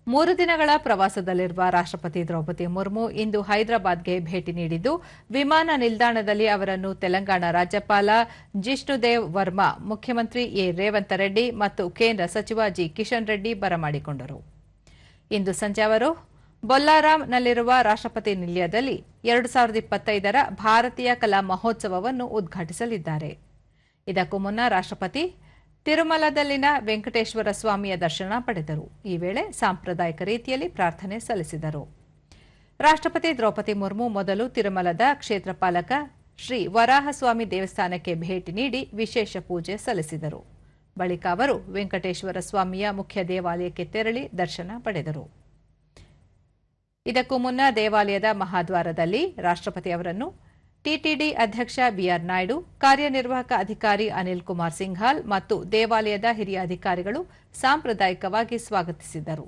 3 ದಿನಗಳ ಪ್ರವಾಸದಲ್ಲಿರುವ ರಾಷ್ಟ್ರಪತಿ ದ್ರೌಪದಿ ಮುರ್ಮು ಇಂದು ಹೈದರಾಬಾದ್ಗೆ ಭೇಟಿ ನೀಡಿದ್ದು ವಿಮಾನ ನಿಲ್ದಾಣದಲ್ಲಿ ಅವರನ್ನು ತೆಲಂಗಾಣ ರಾಜ್ಯಪಾಲ ಜಿಷ್ಣುದೇವ್ ವರ್ಮಾ, ಮುಖ್ಯಮಂತ್ರಿ ರೇವಂತ್ ರೆಡ್ಡಿ ಮತ್ತು ಕೇಂದ್ರ ಸಚಿವ ಜಿ ಕಿಶನ್ ರೆಡ್ಡಿ ಬರಮಾಡಿಕೊಂಡರು. ಇಂದು ಸಂಜೆ ಅವರು ಬೊಲ್ಲಾರಾಂನಲ್ಲಿರುವ ರಾಷ್ಟ್ರಪತಿ ನಿಲಯದಲ್ಲಿ 2025ರ ಭಾರತೀಯ ಕಲಾ ಮಹೋತ್ಸವವನ್ನು ಉದ್ಘಾಟಿಸಲಿದ್ದಾರೆ. ಇದಕ್ಕೂ ಮುನ್ನ ರಾಷ್ಟ್ರಪತಿ ತಿರುಮಲದಲ್ಲಿನ ವೆಂಕಟೇಶ್ವರ ಸ್ವಾಮಿಯ ದರ್ಶನ ಪಡೆದರು. ಈ ವೇಳೆ ಸಾಂಪ್ರದಾಯಿಕ ರೀತಿಯಲ್ಲಿ ಪ್ರಾರ್ಥನೆ ಸಲ್ಲಿಸಿದರು. ರಾಷ್ಟ್ರಪತಿ ದ್ರೌಪದಿ ಮುರ್ಮು ಮೊದಲು ತಿರುಮಲದ ಕ್ಷೇತ್ರಪಾಲಕ ಶ್ರೀ ವರಾಹಸ್ವಾಮಿ ದೇವಸ್ಥಾನಕ್ಕೆ ಭೇಟಿ ನೀಡಿ ವಿಶೇಷ ಪೂಜೆ ಸಲ್ಲಿಸಿದರು. ಬಳಿಕ ಅವರು ವೆಂಕಟೇಶ್ವರ ಸ್ವಾಮಿಯ ಮುಖ್ಯ ದೇವಾಲಯಕ್ಕೆ ತೆರಳಿ ದರ್ಶನ ಪಡೆದರು. ಇದಕ್ಕೂ ಮುನ್ನ ದೇವಾಲಯದ ಮಹಾದ್ವಾರದಲ್ಲಿ ರಾಷ್ಟ್ರಪತಿ ಅವರನ್ನು ಟಿಟಿಡಿ ಅಧ್ಯಕ್ಷ ಬಿಆರ್ ನಾಯ್ಡು, ಕಾರ್ಯನಿರ್ವಾಹಕ ಅಧಿಕಾರಿ ಅನಿಲ್ ಕುಮಾರ್ ಸಿಂಘಾಲ್ ಮತ್ತು ದೇವಾಲಯದ ಹಿರಿಯ ಅಧಿಕಾರಿಗಳು ಸಾಂಪ್ರದಾಯಿಕವಾಗಿ ಸ್ವಾಗತಿಸಿದರು.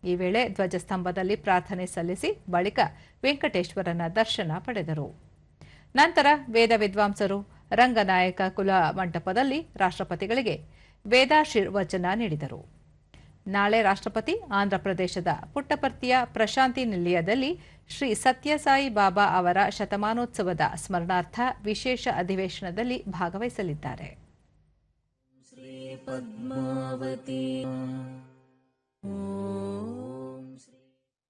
ಈ ವೇಳೆ ಧ್ವಜಸ್ತಂಭದಲ್ಲಿ ಪ್ರಾರ್ಥನೆ ಸಲ್ಲಿಸಿ ಬಳಿಕ ವೆಂಕಟೇಶ್ವರನ ದರ್ಶನ ಪಡೆದರು. ನಂತರ ವೇದ ವಿದ್ವಾಂಸರು ರಂಗನಾಯಕ ಕುಲ ಮಂಟಪದಲ್ಲಿ ರಾಷ್ಟ್ರಪತಿಗಳಿಗೆ ವೇದಾಶೀರ್ವಚನ ನೀಡಿದರು. ನಾಳೆ ರಾಷ್ಟ್ರಪತಿ ಆಂಧ್ರಪ್ರದೇಶದ ಪುಟ್ಟಪರ್ತಿಯ ಪ್ರಶಾಂತಿ ನಿಲಯದಲ್ಲಿ ಶ್ರೀ ಸತ್ಯಸಾಯಿ ಬಾಬಾ ಅವರ ಶತಮಾನೋತ್ಸವದ ಸ್ಮರಣಾರ್ಥ ವಿಶೇಷ ಅಧಿವೇಶನದಲ್ಲಿ ಭಾಗವಹಿಸಲಿದ್ದಾರೆ. ಶ್ರೀ ಪದ್ಮಾವತಿ